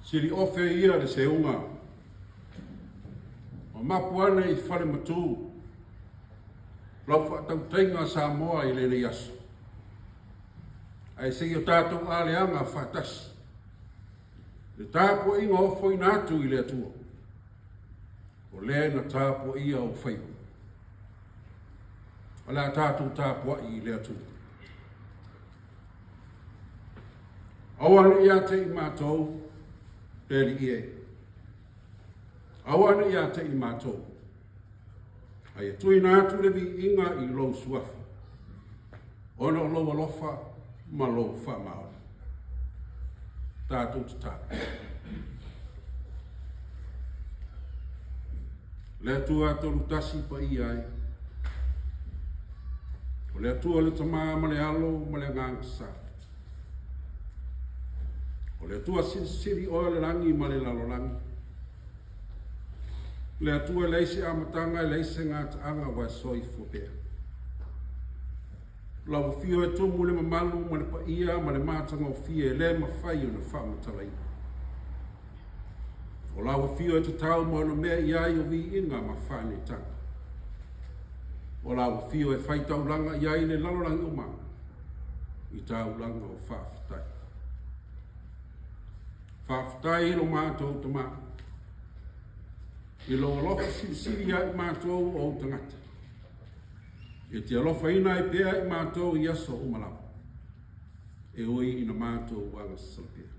Siri ofe ia le se unga. O mapuana I whare matu. Lau whaatautenga Samoa I lene yasu. Ai se o tātou aleanga whaatasi. Le tāpua inga ofo I nātu I le atua. O le na tāpua ia o whaiu. O le tātou tāpua I le atua. Awana ia te I mātou. Peli ie. Awana ia te I mātou. Ai tui nātu le vi inga I lou suafa. Ona o lou alofa, ma lou whamaona. Tātou te tā. Le atua tolu tasi pa I ai. O le atua le tamā ma le alo ma le ngangasa. O le atua siri o le langi ma le lalolangi. Le atua leise amatanga leise ngata anga wa soi fupea. Lau fio e tumu le mamalu ma le paia ma le matanga o fie le mawhai o na whamatalai. O lau fio e te tau ma no mea iai o vi inga ma whane tanga. O lau fio e whai taulanga iai le lalolangi o maa. I taulanga o whawhitai. Whawhitai no mātou te maa. I lo alofa siri ai mātou o tangata. E te alofa ina I pēa I mātou I aso o malawa. E oi ina mātou wanga salpea.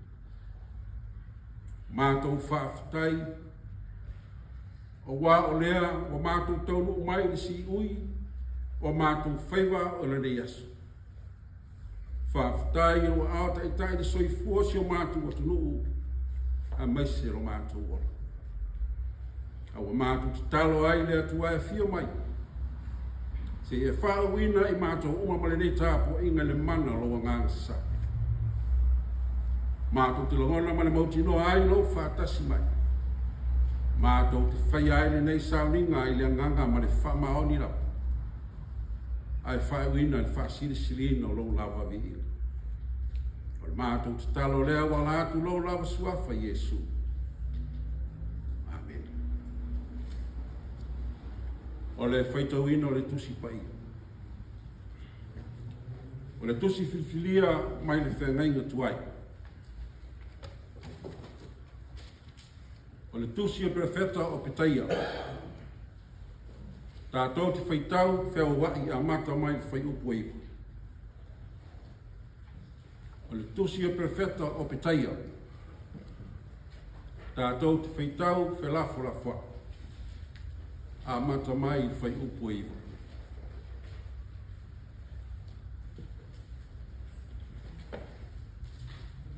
Mātou whawhitai. O wā o lea o mātou taunu o mai si ui. O mātou whaiwa o lene aso. Whawhitai o aota I tai de soi fuosi o mātou o tunu a maise o mātou ora. Awa mātou te talo ai le atua e fio mai. Se e whaawina I mātou uma male nei tāpua inga le mana loa ngangasa. Mātou te longona male mauti no ai lo whaatasi mai. Mātou te whai ai le nei sauninga I le nganga male whamaoni rau. Ai whaawina le whaasirisirina o lo lava vi. O mātou te talo lea wala atu lo lava suafa Yesu. O le whaitauina o le tusi pai. O le tusi filfilia mai le whengainga tuai. O le tusi o prefeta o Petaia. Tātou te whaitau wheo wai a mata mai le whai upu eiwa. O le tusi o prefeta o Petaia. Tātou te whaitau whelafo la wha. A mata mai whai upu eiwa.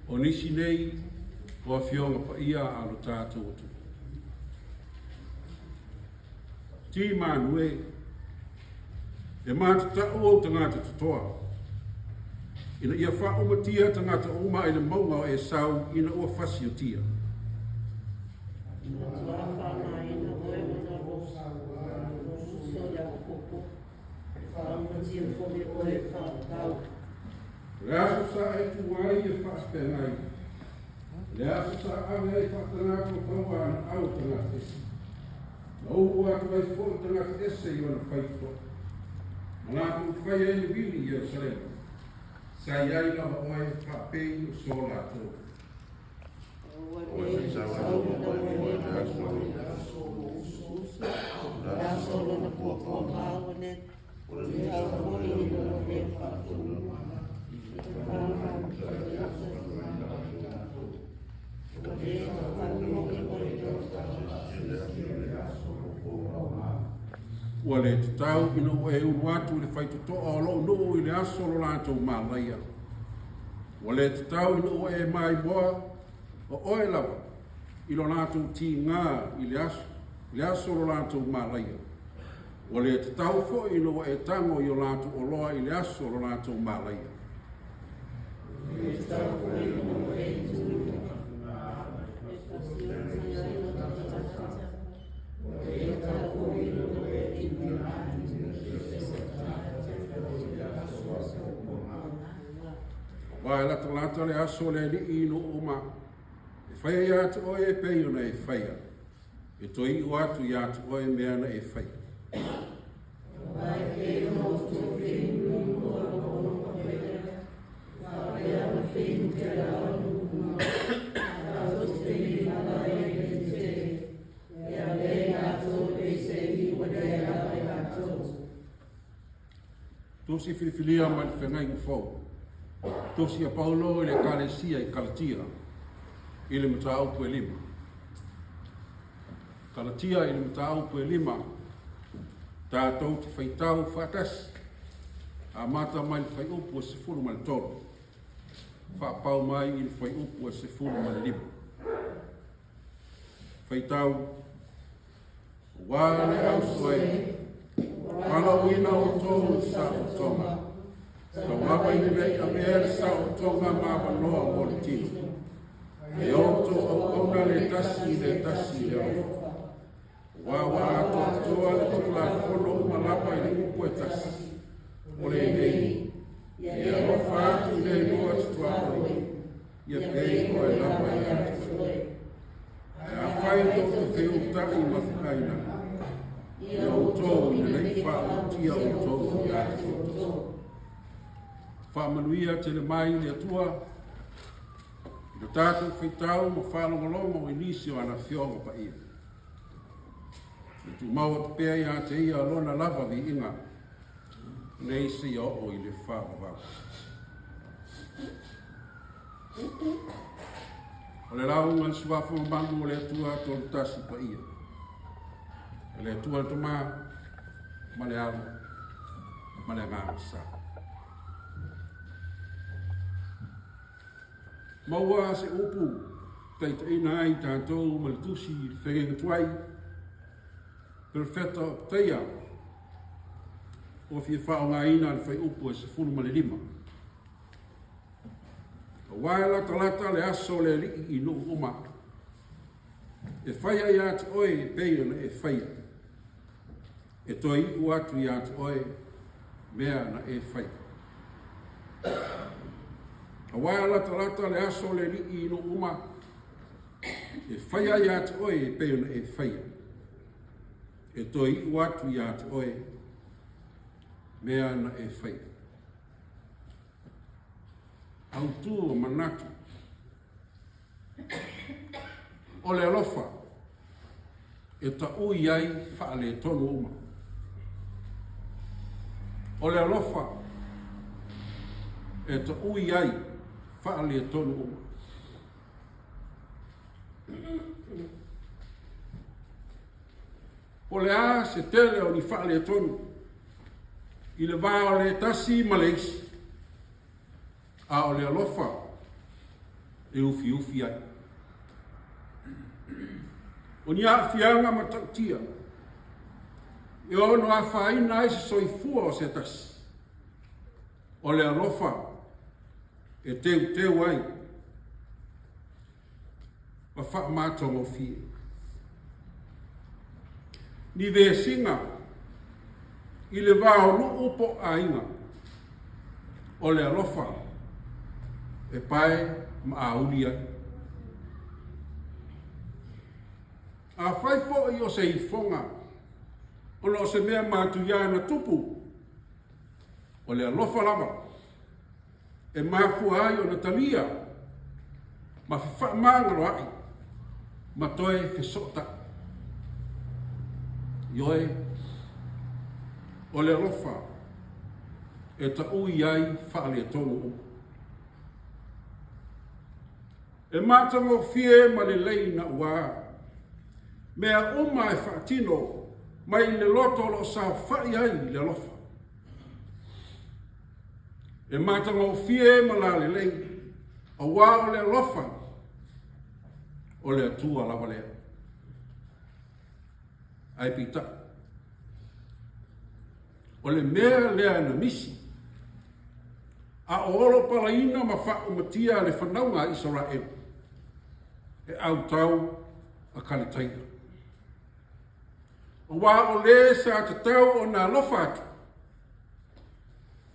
O nisi nei, o whionga pa ia alo tātou atu. Ti manue, e māta tau o tangata tutoa. Ina ia wha umatia tangata uma i le maunga o e sau ina ua whasi o tia. Le aso sa e tuai e whaspengai. Le aso sa ave e whatanako taua ana au tangata esi. Na upu atu ai fo tangata ese I ona whaito. Malatu whai e ni wili I Jerusalem. Sa iai lava oe whapei o so lato. O e sawa o e la solo na po mau ne o le au ni no le fa Ua le te tau ina ua e unu atu le whaitotoa o lo nuu I le aso lo lātou mālaia. Ua le te tau ina ua e mai moa o oe lava I lo lātou ti ngā I le aso lo lātou mālaia. Ua le te tau fo ina ua e tango I o lātou o loa I le aso lo lātou mālaia. Wa la tala le aso le ni ino uma whaia ia te oe e pei ona e whaia. E toi o atu ia te oe mea na e whaia. Tosi filifilia ma le whengai ngu fau. Tosi a Paulo i le kalesia i Kalatia i le mataupu e 5. Kalatia i le mataupu e 5 tātou te whaitau whaatasi a mata mai le whai upu e 10 ma le 3. Whaapau mai i le whai upu e 10 ma le 5. Whaitau wale au soe Palawina o tōu sa o tonga. Ka wawa i mei a mea sa o tonga ma wanoa o le tino. E oto au ona le tasi le ofa. Wawa ato atoa le tula fono malapa i le upo e tasi. O le nei. E ofa atu le noa tutuaro. Ia pei o e lapa i atu. E a whai tō te utai ma whikaina. E o tō i nei whaamutia o tō i atu o tō. Whaamanuia te le mai le atua. I le tātou whaitau ma whaalongolongo i nisi o ana whionga pa ia. Le tu maua te pēa ia te ia alona lava vi inga. Nei si o i le whaamavau. O le raunga le suafu mangu o le atua tōru tasi pa ia. E le atua le toma ma le ala ma le ngāra sa. Maua se upu teita ina ai tātou ma le tusi le whengenga tuai. Pero feta teia o fia whao ngā ina le whai upu e 10 ma le 5. Wai lata le aso le li i no uma. E whaia ia te oe e peira na e whaia. E toi u atu ia te oe mea na e whaia. Wai lata le aso le li i no uma. E whaia ia te oe e peira na e whaia. E toi u atu ia te oe mea na e whaia. Au tū o manatu. O le alofa, e ta ui ai whaale tonu uma. O le alofa, e ta ui ai whaale tonu uma. O le a se tele o ni whaale tonu, i le vā o le tasi maleisi. A o le alofa e ufi ai. O ni a fianga matautia. E ono a whaina ai se soifua o se tasi. O le alofa e teu ai. Ma wha mātongo fie. Ni ve singa i le vāo no upo a inga. O le alofa e pai ma auli ai. A whai fo i o se i fonga, o lo se mea mātu ia na tupu, o le alofa lava, e māku ai o na talia, ma whiwha māngaro ai, ma toe whesota. Ioe, o le alofa, e ta ui ai whaale tonu umu. E mātango fie ma le leina ua. Mea uma e whaatino mai le loto lo sa whai ai le alofa. E mātango fie ma la le leina. A wā o le alofa. O le atua lava lea. Ai pita. O le mea lea na misi. A olo palaina ma wha umatia le whanaunga Israel. E au tau a Kalitaina. O wā o le sa te tau o nā lofa atu.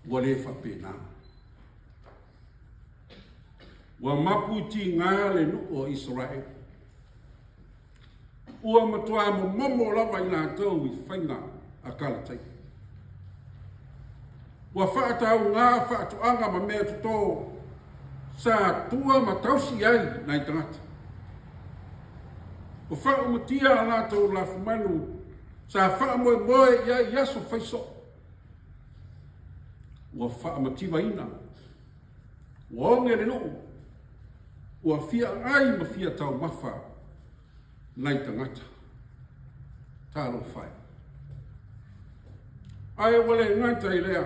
Ua le whapena. Ua mapu ti ngā le nu o Israel. Ua matua mo momo lava i nā tau i whainga a kalatai. Ua whaatau ngā whaatuanga ma mea tuto sa tua ma tausi ai nai tangata. Ua whaamatia a nā tau la fumanu sa whaamoe moe ia iaso whaiso. Ua whaamativa ina. Ua onge le nuu. Ua fia ai ma fia tau mawha nai tangata. Tālo whai. Ai wale ngata i lea.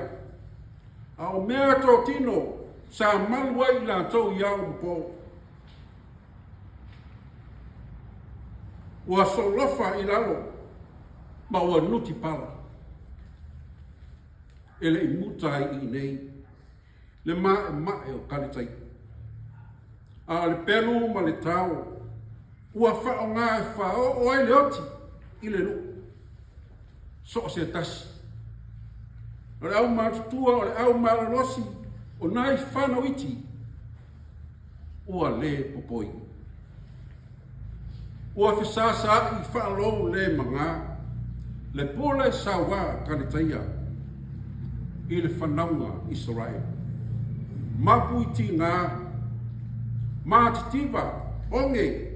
A o mea tō tino sa malu ai la tau iau mpo. Ua solofa i lalo. Ma ua nuti para. Ele i mutai i nei. Le mae o kalitai. A le pelu ma le tau. Ua whao ngā e whao o ai le oti. I le lu. So se tasi. O le au mātutua, o le au maralosi. O nai whanau iti. Ua le popoi. Ua whisasa i whaalou le manga. Le pole sawa kalitaia. I le whanaunga Israel. Mapu iti ngā. Mātitiva. Onge.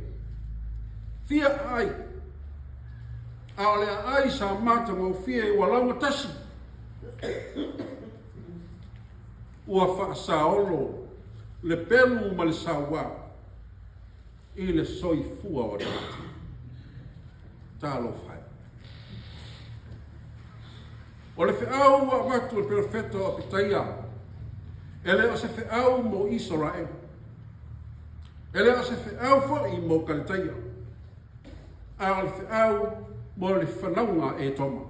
Fia ai. A le ai sa mata ngau fia i walaunga tasi. Ua whaasaolo. Le pelu ma le sawa. I le soifua o dati. Tālo whai. O le whiau a watu le perfeto o pitaia. Ele o se whiau mo Israel. Ele o se whiau fo i mo kalitaia. A le whiau mo le whanaunga e toma.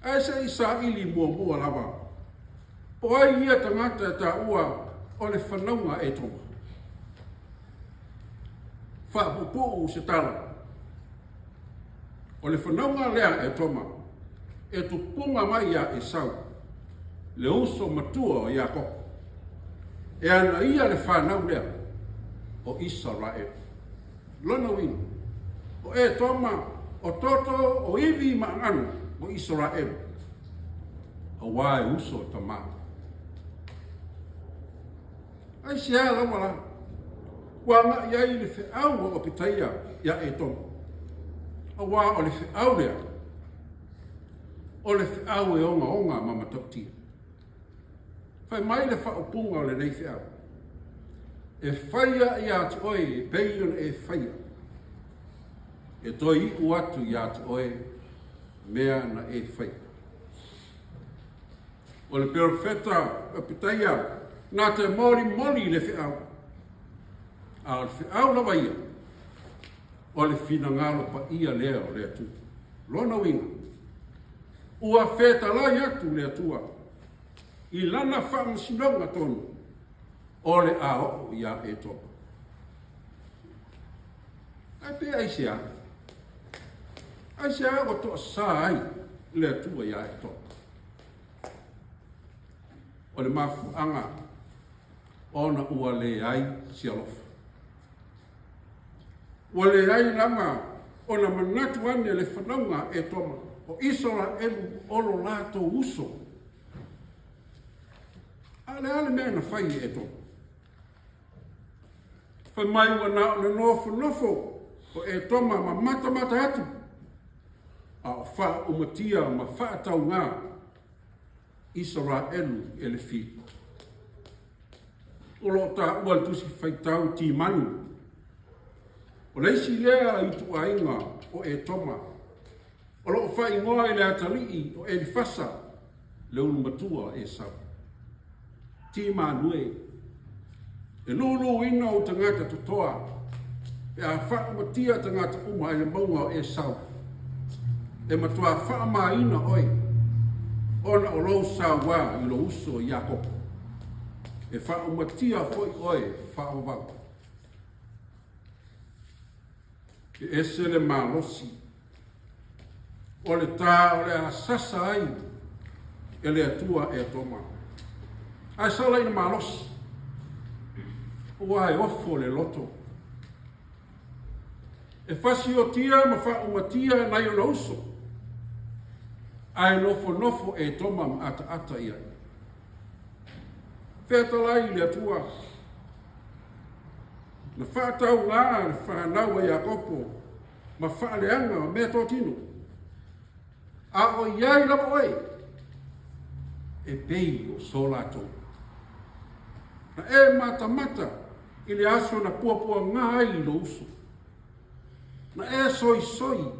A se isa ili mua lava. O ai ia tangata e ta ua o le whanaunga e toma. Whaapupu se tala. O le whanaunga lea e toma. E tupunga mai ia e sau. Le uso matua o ia koko. E ana ia le whanau lea o Israel. Lona wina. O e toma o toto o iwi maanganu o Israel. A wae uso tama. Ai sia la wala. Wanga ia i le whiau o pitaia ia e toma. A wā o le whiau lea. O le whiau e onga mama tautia. Whai mai le whaupunga o le nei whiau. E whaia i ati oe, e peion e whaia. E toi i uatu i ati oe, mea na e whaia. O le perfeta o pitaia, nā te mori le whiau. A le whiau lawa ia. O le whina ngalo pa ia lea o lea tu. Lona winga. Ua wheta lai atu lea tua. I lana whaamasinonga tonu. O le a o ia e topa. Ai pe ai sea. Ai sea o toa sa ai lea tua ia e topa. O le mafu anga. Ona ua le ai si alofa. Ua le ai lama ona manatu ane le whanaunga e toma. O Israel olo lato uso. Ale mea na whai e toma. Whai mai wana le nofo o e toma ma mata atu. A wha umatia ma whaatau ngā Israel e le whi. Olo ta ua tusi whaitau ti manu. O leisi lea i Tapuaiga o e toma. O loo whai ngoa i le atalii o e li fasa le unu matua e sau. Ti manue. E lulu ina o tangata tutoa. E a wha matia tangata uma e le maunga o e sau. E matua wha maa ina oi. Ona o lou sa wā i lo uso i Jakob. E wha matia foi oi wha o wau. E ese le malosi. O le tā, o le asasa ai. E le atua e toma. Ai sala ina malosi. ua e ofo le loto. E fasi o tia ma wha umatia nai o na uso. Ai nofo e toma ma ata ia. Whetalai le atua. Na whaatau ngā, na whanau e Iakopo, ma whaaleanga o mea tō tino. A o iai lama oe, e pei o so lātou. Na e mata i le aso na puapua ngā ai no uso. Na e soi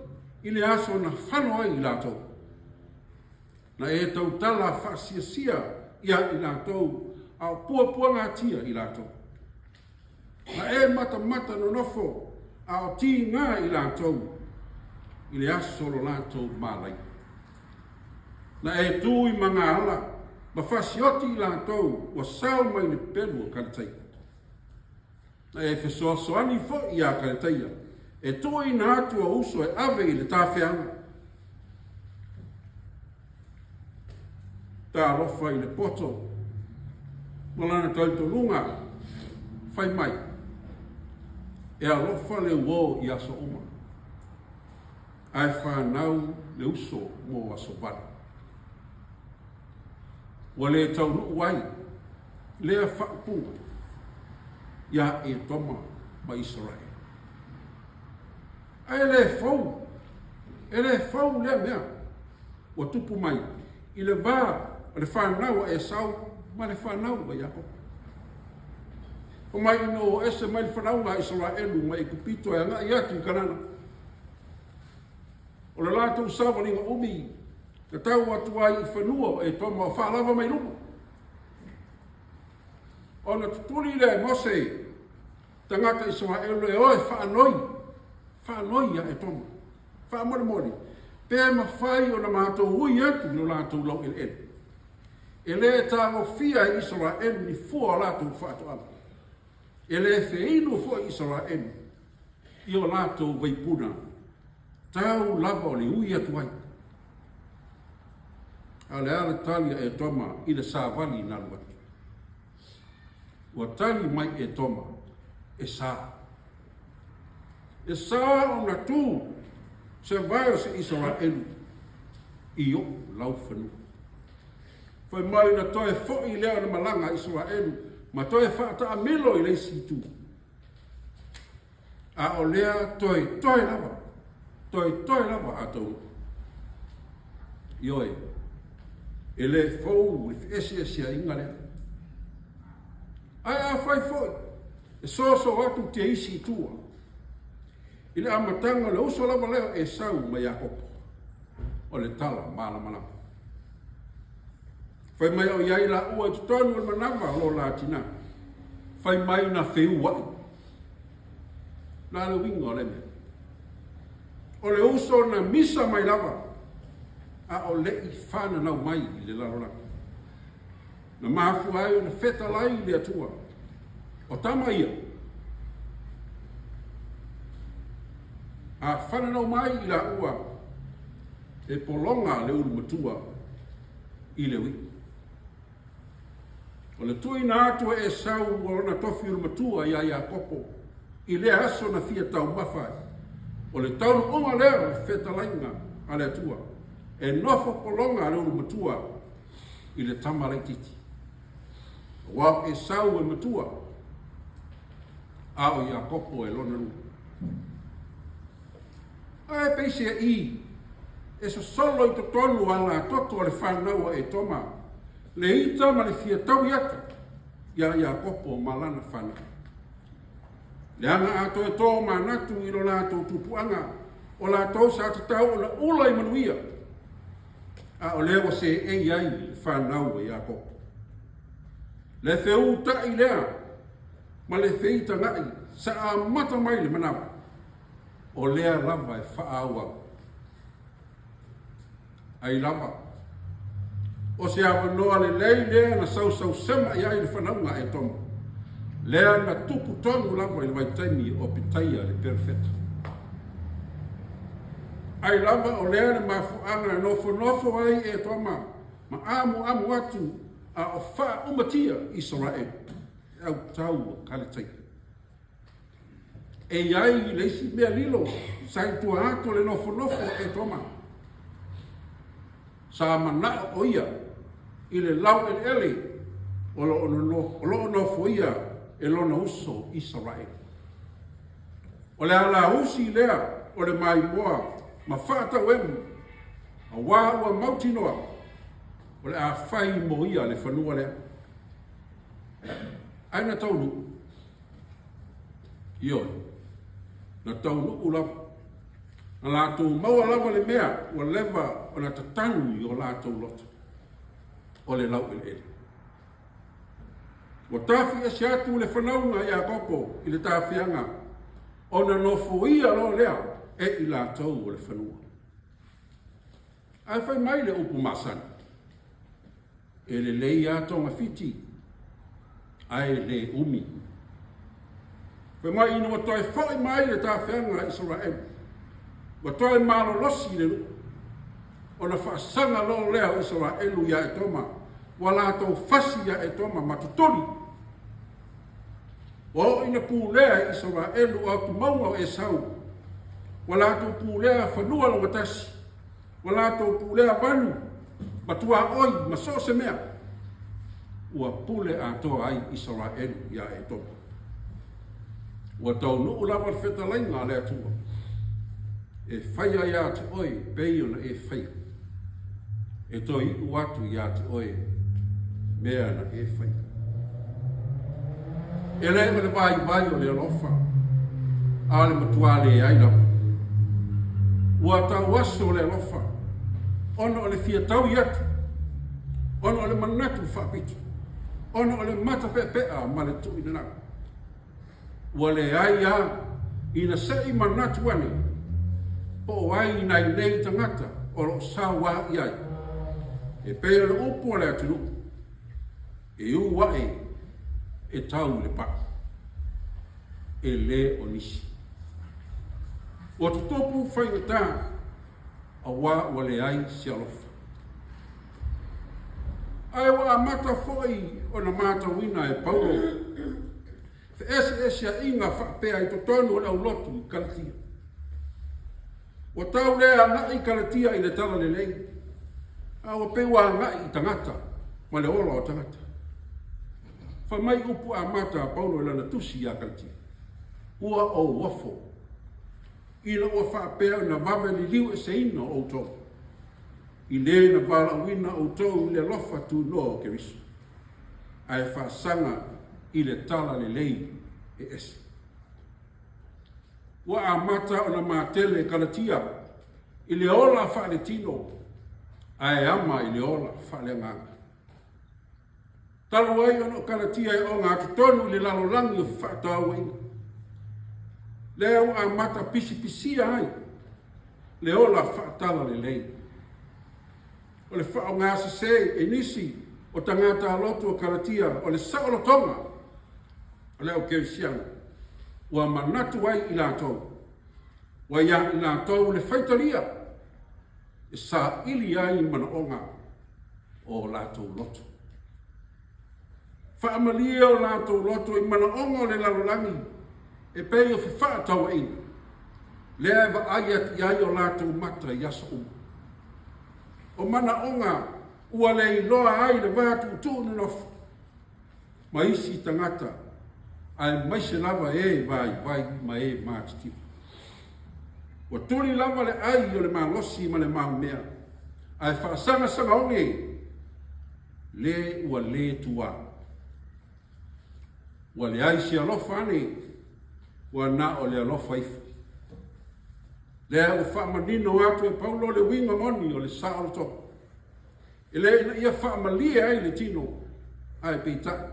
i le aso na whano ai lātou. Na e tau tala whasia ia i lātou, a puapua ngā tia i lātou. Na e mata no nofo, a o ti ngā i lātou, i le aso lo lātou mālai. Na e tū i mga ala, ma whasioti i lātou, wa sao mai ni pelu o karatai. Na e whesoasoani fo i a karataia, e tū i nā atu a uso e ave i le tāwhianga. Tā rofa i le poto, malana tauto lunga, whai mai. E a rofa le uo i aso uma. Ai whanau le uso mo aso vana. Wa le tau nuu wai, lea whaapunga, ia e toma ma Israel. Ai le fau lea mea, wa tupu mai, i le vā, le whanau e sau, ma le whanau a Iakopo. O mai no ese mai whanau a Israelu, mai kupito e anga i atu i kanana. O le lātou sawa ni ngā umi, ka tau atu ai i whanua e toma o whaalava mai lumo. O na tuturi le Mose, tangata Israelu e oe whaanoi a e toma. Whaamori. Pea ma whai o na mātou hui atu no lātou lau ele. E le tā o fia i Israelu ni fua lātou whaatoanga. E le whiino fua i Israelu i o lātou veipuna. Tau lava o le hui atu ai. A le ala talia e toma i le sāwali na luatu. Ua tali mai e toma e sā. E sā o na tū se vai o se Israelu i o lau whanu. Whai mai na toe fo'i lea na malanga Israelu, ma toe whaata a melo i leisi tū. A o lea toe lava. Toi lava atou. Ioi. E le fou i esi a inga lea. Ai a whai foi. E so atu te isi tua. I le amatanga le uso lava leo e sau mai Iakopo. O le tala mana. Whai mai o iai la ua i tutonu o manava lo la tina. Whai mai na wheu wai. La le winga o le mea. O le uso na misa mai lava. A o le i whana nau mai i le lalolaka. Na mafu ai o na wheta lai i le atua. O tama ia. A whana nau mai i la ua. E polonga le ulu matua i le wi. O le tui na atua e sau o na tofi ulu matua i a Iakopo. I le aso na fia tau mawhai. O le taunu onga leo le wheta lainga a le atua. E nofo polonga le ulu matua i le tamarei titi. Wau e sau e matua a o Iakopo e lona lu. A e peise i e so solo i to tonu ala toto le whanau e toma le ita ma le fia tau iata ia Iakopo malana whanau. Le anga ato e tō manatu i lo lātou tupuanga o lātou sa tatau o la ula i manuia. A o lewa se e iai whanau e Iakopo. Le wheu ta i lea, ma le wheita ngai, sa a mata mai le manawa. O lea lava e whaaua. Ai lava. O se awa noa le lei lea na sau sema i ai le whanaunga e toma. Lea na tupu tonu lava i le waitaimi o pitaia le perfeta. Ai lava o lea na mafuanga nofo ai e toma. Ma amu atu a o wha umatia Israel. au tau kale tai. E iai leisi mea lilo, sai tua ato le nofo e toma. Sa mana o ia, i le lau ele, o lo nofo ia, e lona uso Israel. O le ala usi lea, o le mai moa, ma whaata wemu, a wā ua mautinoa, o le a whai mo ia le whanua lea. Aina taunu, ioi, na taunu ulawa, na lātou maua lava le mea, o lewa o na tatanu i o lātou loto, o le lau ele. O tafi e si atu le whanaunga i a koko i le tāwhianga, o na nofo ia lo lea e i lātou o le whanua. Ai whai mai le upu masana, e le lei a tonga fiti, ai le umi. Whai mai ina wa toi whai mai le tāwhianga Israel, wa toi malo losi le lu, o na whaasanga lo lea Israelu ia e toma, wa lātou fasi ia e toma matuturi. O ina pūlea Israelu au tu maunga e sau, wa lātou pūlea whanua lo matasi, wa lātou pūlea vanu, matua oi, maso se mea, ua pule a toa ai Israelu ia e toma. Ua tau nuu lava le whetalainga lea tua, e whaia ia te oi, peiona e whaia. E toi uatu ia te oi, mea na e whaia. E le le vai o le alofa, a le matua le aina. Ua tau aso le alofa, ono o le fia tau iatu, ono o le manatu whapitu, ono o le mata pepea ma le tu ina nau. Ua le aia, ina sei manatu ane, po ai nai nei tangata, o lo sawa iai. E pēra le upo le atunu, e uwae, e tau le pa, e le onisi. Ua tutopu whaingata, a wā le ai si alofa. Ai wa amata foi o na mata wina e Paulo. Fe ese a inga whapea i totonu o lau lotu i Kalatia. Wa tau lea na i Kalatia i le tala le lei. A wa pewa nga i tangata, ma le ola o tangata. Fa mai upu a mata a Paulo i lana tusi i a Kalatia. Ua o wafo. Ina ua whapea na vave li liu e se ino o tau. I le na wala wina o tau i le lofa tu noa ke risu. Ai whaasanga i le tala le lei e ese. Ua a mata o na mātele Kalatia i le ola whaale tino. Ai ama i le ola whaale nganga. Talu ai ono Kalatia e o ngā tutonu i le lalolangi o whaatau inga. Leo a mata pisi ai. Le ola whaatala le lei. O le whao ngā se e nisi o tangata alotu o Kalatia o le saolo tonga. O leo keisiana. Ua manatu ai i lātou. Ua ia i lātou le whaitaria. E sa ili ai mana onga o lātou lotu. Whaamalia o lātou lotu i mana onga o le lalolangi. E pei o whaatau ai. Lea wa aiat iai o lātou mata i asa umu. O mana onga ua le iloa ai le vātu tūnu nofu. Ma isi tangata ai maise lava e vai ma e mātitiwa. Ua tuli lava le ai o le mālosi ma le māumea. Ai whaasanga sanga onge le ua le tua. Ua le ai si alofa ane ua na o le alofa ifu. Lea ua whaamanino atu e Paulo le winga moni o le saalo toko. E le ina ia whaamalia ai le tino ai peita.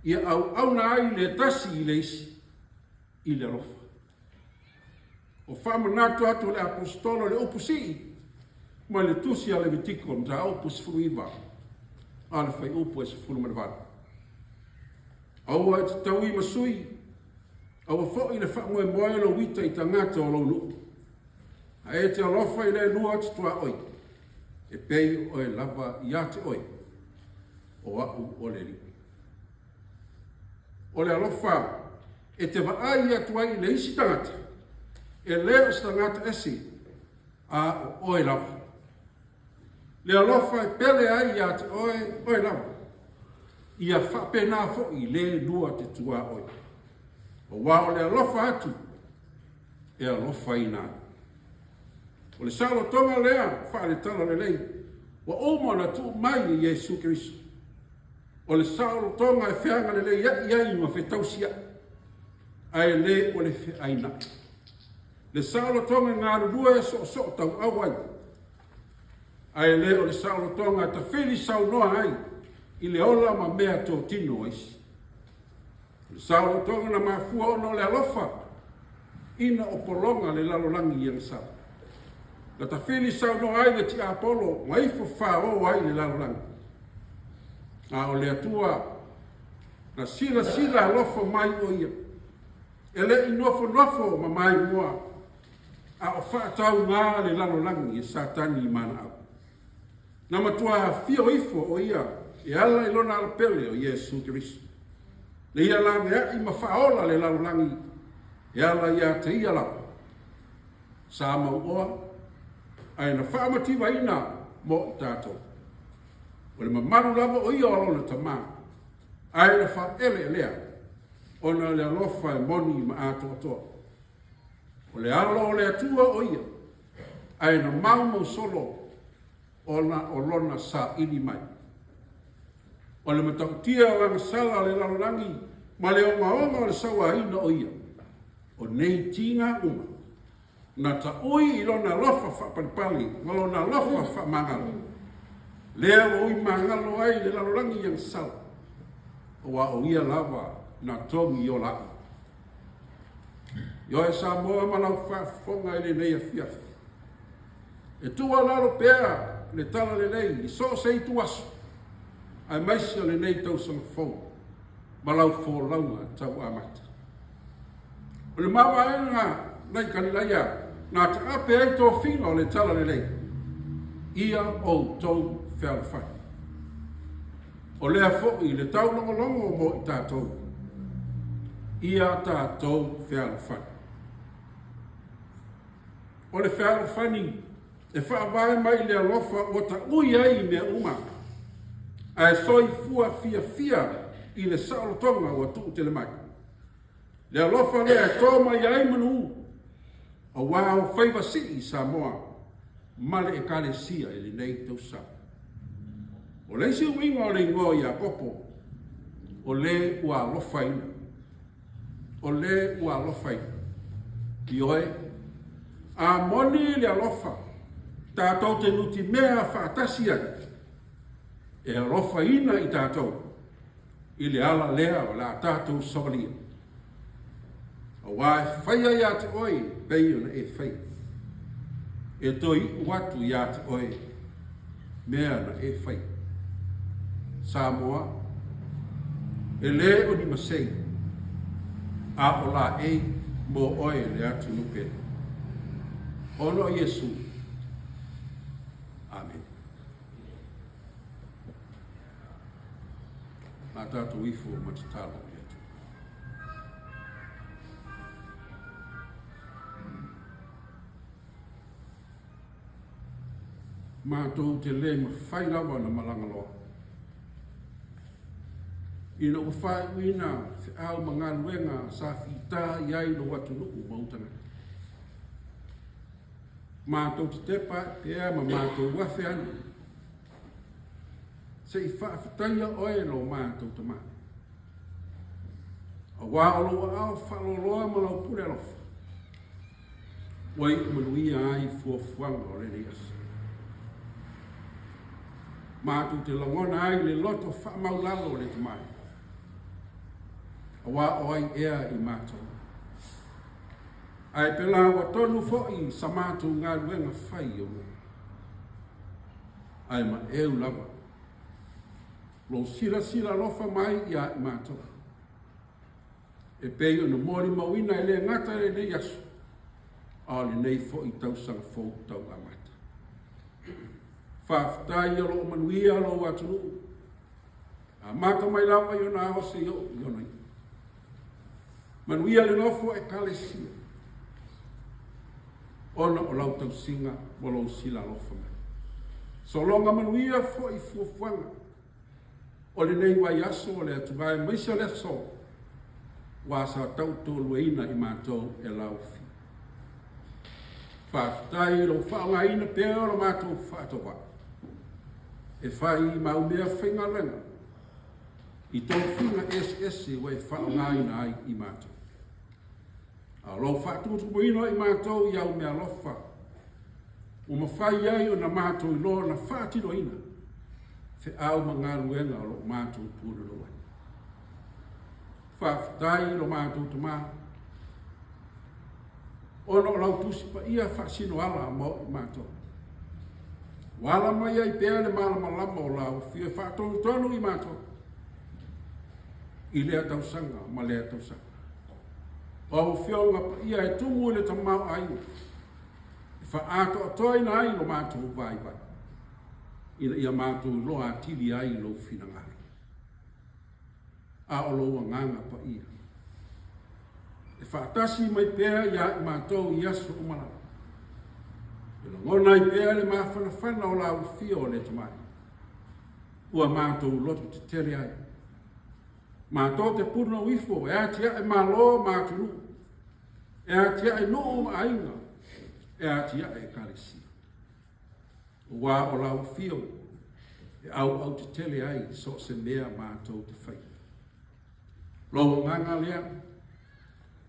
Ia au na ai le tasi i le isi i le alofa. O whaamanatu atu le apostolo le upusi ma le tusi a le vitiko mta opus fruiva. A le whai upu e se fulu manavara. Aua e te taui masui. Aua fo i le whaamue moe lo wita i tangata o launu. A e te alofa i le lua te tua oi. E pei o e lava i ate oi. O au o le li. o le alofa e te vaai atu ai le isi tangata e leo si tangata esi a oe lava. Le alofa e pele ai a te oe lava. Ia whapena fo i le lua te tua oe. O wao le alofa atu e alofa i nā. O le salo tonga lea whaare tala le lei. Wa oma na tu mai i Yesu Kirisu. O le salo tonga e whianga le lei iai ma whetausia. Ai le o le whiaina. Le salo tonga ngā rurua e so tau awai. Ai le o le salo tonga ta whiri sau noa ai. I le ola ma mea tō tino isi. Le salo tonga na mafua ono le alofa. Ina o polonga le lalolangi i ang sa. Na ta whiri sau noa ai le ti apolo. Ma ifo wha o ai le lalolangi. A o le atua. Na sila alofa mai o ia. E le inofo ma mai mua. A o whaatau ngā le lalolangi e satani i mana au. Na matua fio ifo o ia. E ala i lona ala pele o Yesu Kirisu. Le ia la vea i mawhaola le lalolangi. E ala ia te ia la. Sa mauoa. Ai na whaamativa ina mo tātou. O le mamaru lava o ia o lona tamā. Ai na whaele lea. Ona le alofa e moni ma ato atoa. O le alo o le atua o ia. Ai na maumo solo. Ona o lona sa ini mai. O le matautia o ang sala le lalolangi. Ma le onga o le sawa ina o ia. O nei tinga uma. Na ta ui i lona lofa whapalipali. Ma lona lofa whamangalo. Lea o ui mangalo ai le lalolangi ang sala. O wa o ia lava. Na tongi o lai. Yo e Samoa malau whafonga i le nei Afiafi. E tua lalo pēra le tala le nei, i so se i tuaso. Ai maisi o le nei tau sang fau. Malau fō launga tau amata. O le mawa e ngā nei kanilaia, nā ta ape ai tō whina o le tala le nei. Ia o tau whaalawhai. O lea fo i le tau longo mo i tātou. Ia tātou whaalawhani. O le whaalawhani, e whaawai mai le alofa o ta ui ai mea uma. Ai soi fua fia i le saolotonga o atu te le mai. Le alofa le e tō mai ai manu. O wao whaiva si i Samoa. Male e kare sia i le nei tau sa. O le si uinga o le ingo i a popo. O le ua alofa ina. O le ua alofa ina. I oe. A moni le alofa. Tātou te nuti mea whaatasi ai. E alofa ina i tātou. I le ala lea o la tātou savalia. O wae whaia ia te oe. Pei ona e whai. E toi watu ia te oe. Mea na e whai. Samoa. E le o ni masei. A o la e mo oe le atu nupe. Ono Yesu. Amen. Nā tātou ifo matatalo i atu. Mātou te le ma whai lawa na malangaloa. Ina o whai uina te au mga luenga sa whita iai no watu nuku mautanga. Mātou te tepa e ea ma mātou wafe anu. Se i whaafitaia oe lo mātou te mā. A wā olo au whaloloa ma lau pure alofa. Wai manuia ai fuafuanga o rene asa. Mātou te langona ai le loto whaamaulalo le te mai. A wā oai ea i mātou. Ai pela wa tonu fo'i sa mātou ngā ruenga whai o me. Ai ma eu lava. Lo sila lofa mai ia i mātou. E pei o na mori mawina e le ngata e le yasu. A le nei fo'i tau sanga fō tau amata. Whaafitai o lo manuia lo atunu. A mata mai lawa i o nā ose i o nei. Manuia le nofo e kalesia. Ona o lau tau singa, o lau sila lofa mai. So longa manuia fo I fuafuanga. O le nei wai aso o le atugai maisa le so. Wa sa tau tolu ina I mātou e lau fi. Whaafitai lo whaonga ina pēo lo mātou whaatowa. E whai maumea whinga lenga. I tō whinga ese wai whaonga ina ai I mātou. A lo whaatutu moino I mātou I au mea lofa. O mawhai ai o na mātou I lo na whaatino ina. Fe au mangaruenga o lo mātou pūrero ai. Whaafitai lo mātou tamaa. Ono o lau tusi pa ia whaasino ala mo I mātou. Wala mai ai pēa le malama o lau fia whaatonu tonu I mātou. I lea tausanga, ma lea tausanga. O whionga pa ia e tumu le tamau ai. E whaato atoi na ai lo mātou vai. Ina ia mātou loa tili ai lo whinangari. A o loa nganga pa ia. E whaatasi mai pēa ia I mātou I aso umana. E ngona I pēa le mawhanawhana o lau whio le tamai. Ua mātou loto te tere ai. Mātou te purna wifo, e atia e malo māturu. E atia e noo ainga. E atia e karisia. Ua o lau whio, e au te tele ai, so se mea mātou te whai. Loa nganga lea,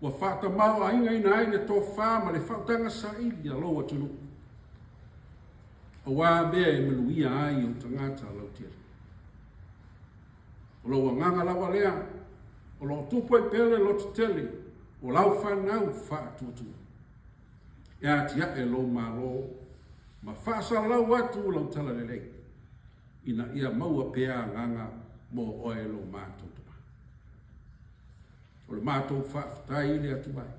ua whata mau ainga ina ai le tō whāma le whautanga sa ili a loa tunu. Ua mea e manuia ai o tangata lau tere. O loa nganga lawa lea, o loa tupo I pele lo te tele, o lau whanau whaatutu. E atia e lo malo, ma whaasa lau atu lau tala lelei. Ina ia maua pēa nganga mo oe lo mātou tuma. O le mātou whaafitai le atu bai.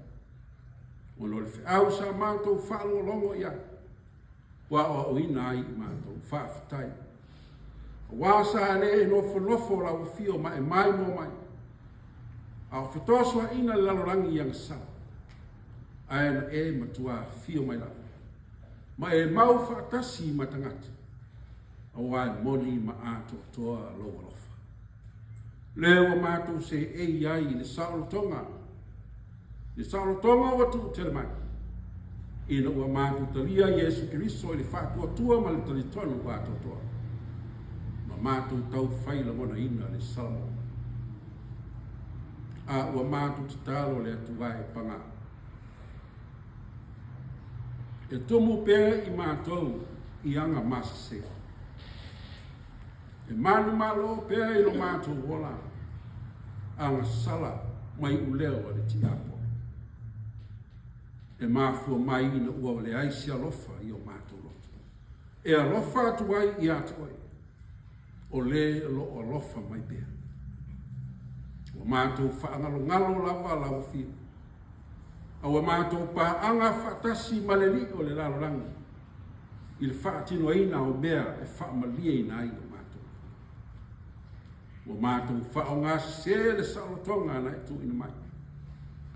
O lo le whiau sa mātou whaalo longo ia. Wa o ina ai mātou whaafitai. Wasa le e nofo la ufio ma e mai mo mai. A o fitosua ina le lalorangi yang sa. Aena e matua fio mai la. Ma e mau whaatasi matangati. A wai moni ma ato toa loa lofa. Leo mātou se e iai le saolotonga. Le saolotonga watu tere mai. Ina ua mātou talia Yesu Kiriso I le whaatua tua ma le talitonu wātou toa. Mātou tau whaila mona ina le salamo. A ua mātou te talo le atu vai panga. E tumu pēr I mātou I anga masase. E manu malo pēr I lo mātou wola. Anga sala mai uleo le tiapo. E mafua mai ina ua le aisi alofa I o mātou loto. E alofa atu ai I atu ai. O le lo alofa mai pea. O mātou whaangalo lawa lau fio. A o mātou anga whaatasi maleli o le lalorangi. I le whaatino ina o mea e whaamalia ina ai o mātou. O mātou whaonga se le saolotonga na e tu ina mai.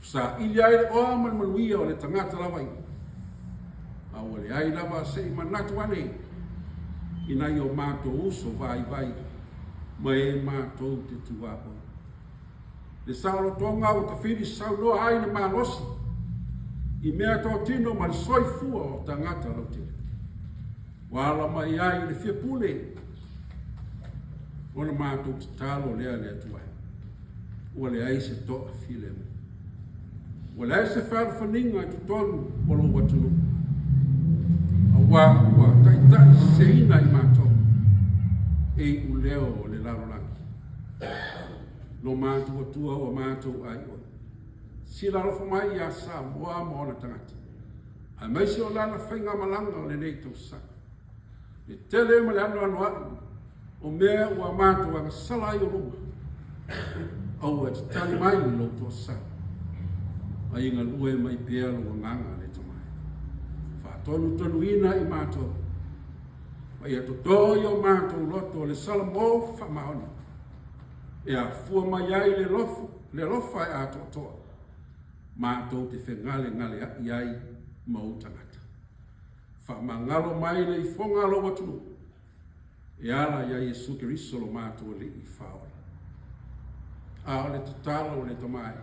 Sa ili ai le oa manuia o le tangata lawa i. A o le ai lawa se I manatu ane. Ina I o mātou uso vai, ma e mātou te tuapo. Le saolotonga o ta whiri saunoa ai na mālosi. I mea tō tino ma le soifua o tangata lau te. Wala mai ai le fia pule. Ona mātou te talo lea lea tuai. Ua le ai se toa file mo. Ua le ai se whaalwhaninga I tutonu o lo watunu. Ua tai se ina I mātou e uleo o le lalorangi. Lo mātou atua o mātou ai oi. Si lalofa mai I a Samoa ma ona tangata. A maisi o lana whainga malanga o le nei tau sa. Le tele ma le anu ai. O mea ua mātou anga sala I o ruma. Au e te tani mai I lo tō sa. A inga lue mai pēa lo nganga le tamai. Tonu ina I mātou. Ma ia totoi o mātou loto le salamo whamaoni. E a fua mai ai le lofa e a totoa. mātou te whengale ngale iai mau tangata. Whamangalo mai le I whongalo watu. E ala ia Yesu Keriso lo mātou le I whaola. A o le tatala o le tamai.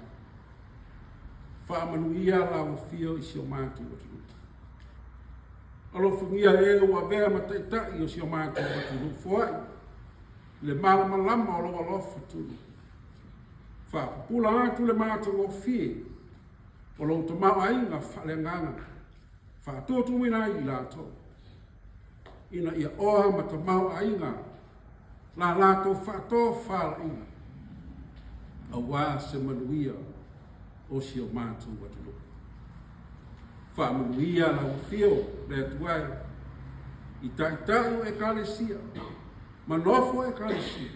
Whamanuia la o fio I sio mātou watu. Alo whangia e ua vea mataitai o sio mātou watu. Fuai. Le malama o lo alofa tunu. Whapula atu le mātou o fie. O lo tamau ainga whalenganga. Whatotu mina I lato. Ina ia oha matamau ainga. La lato whato whala inga. A wā se manuia o sio mātou watu. Whamanuia la ufio le atuai. I taitai o ekalesia. Manofo ekalesia.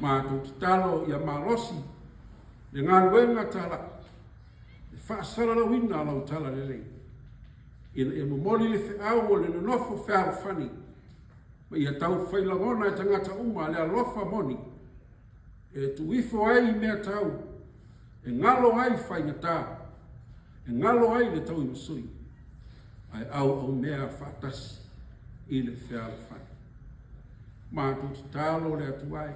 Mātou talo ia malosi. Le ngā ruenga tala. Le whaasara la wina lau tala lelei. Ina ia momoli le whiau o le nofo whiau whani. Ma ia tau whailangona e tangata uma le alofa moni. E tu ifo ai mea tau. E ngalo ai whaingatā. E ngalo ai le tau I masui. Ai au mea whaatasi I le whiau whani. Mātou te tālo le atuai.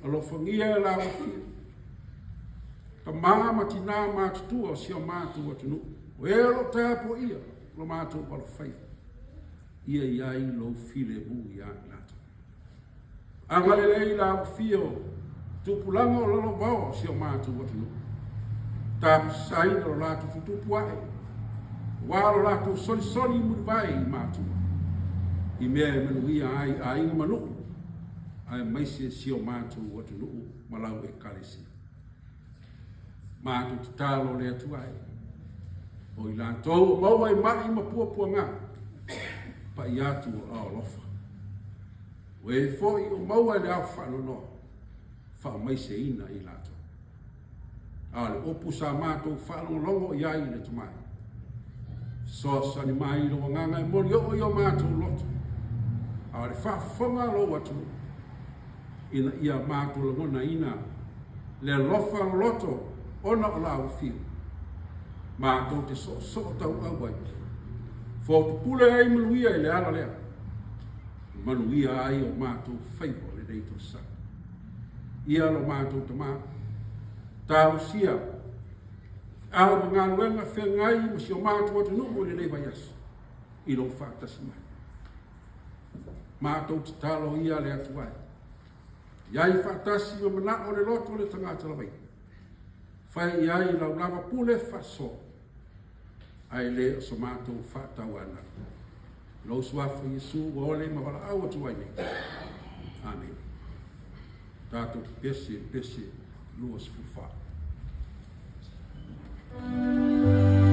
Alofangia la wafia. Ka māma tina mātutua o sio mātou atunu. O e lo tāpo ia. Lo mātou palo whai. Ia iai lo file mu ia nata. Angalelei la wafia o tupulanga o lalo vau o sio mātou atunu. Tāpu saina o lātou tutupu ai. Wālo lātou soli murvai I mātou. I mea e manuia ai a inga manu. Ai maise sio mātou watu nuu malau e kalesi. Mātou te tālo le atuai. O I lātou maua I mai mapua ngā. Pa I atu o ao lofa. O e foi o maua le au whanono. Wha maise ina I lātou. A le opu sa mātou whanolongo I ai le tamai. So sani mai lo nganga I mori o mātou loto. A le whaafonga lo watu. Ina ia mātou langona ina. Le lofa loto. Ona o lau fiu. Mātou te so tau awai. Fōtu pule ai manuia I le ala lea. Manuia ai o mātou whaivo le reito sa. Ia lo mātou tama. Tāu sia. Ao mga luenga whengai ma si o mātou atu nuku le reiva yasu. I lo whaatasi mai. Mātou te talo ia le atuai. Iai whaatasi o mana o le loto le tangata lawai. Whai iai lau lava pule whaso. Ai le so mātou whaatau ana. Lo suafa Yesu wa ole ma wala au atuai nei. Amen. Tātou pese luas fufa. Amen.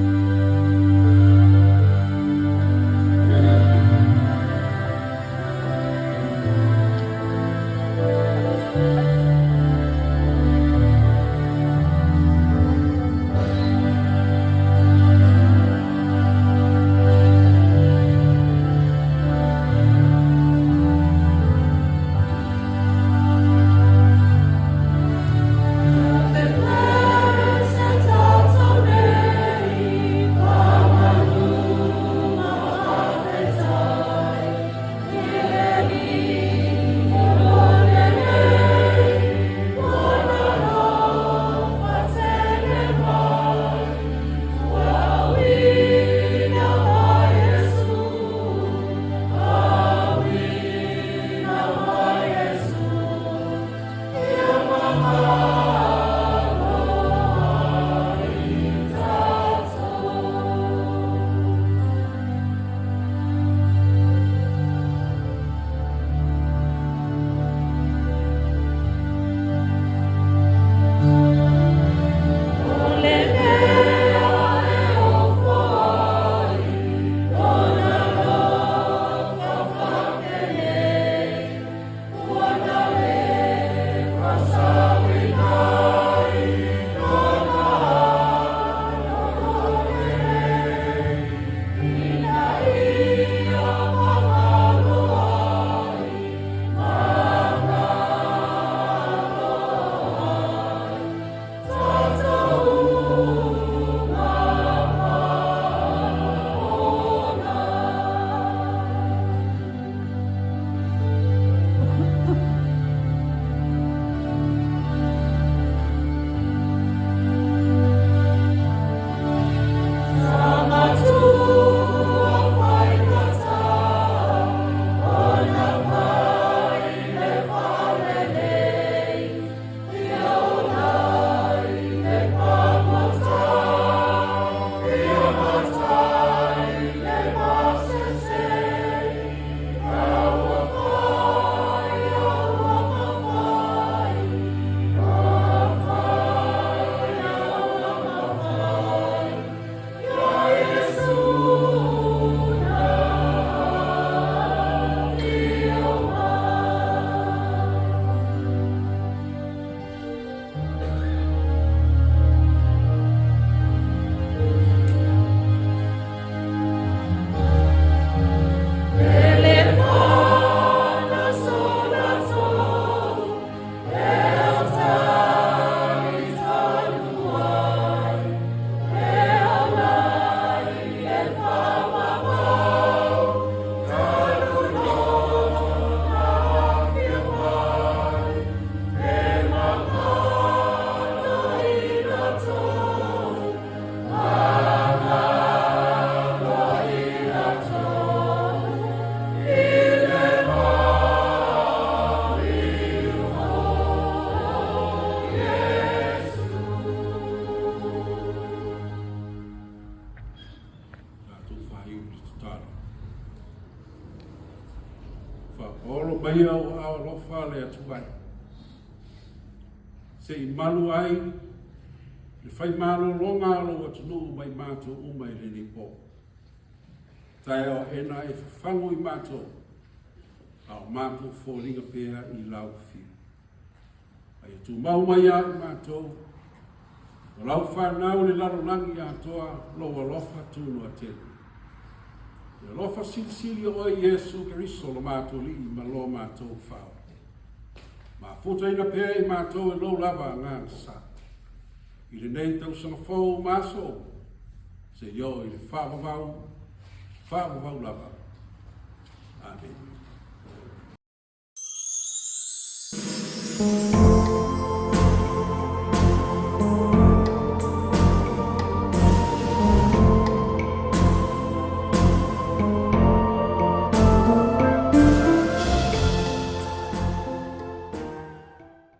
ia o ao lofa le atuai. Se I malu ai, le fai malo longa alo atunu mai mato uma I le po. Tai o ena e whango I mato, ao mato fōringa pēa I lau whiu. Ai tu mau mai a I mato, o lau whanau le laro langi a toa loa lofa tunu a tenu. Le lofa sili o Yesu Keriso lo mato li ma lo mato whao. Ma futa ina pēa I mato e lo lava ngā sa. I le nei tau sanga fōu maso, se yo I le whaavavau lava. Amen.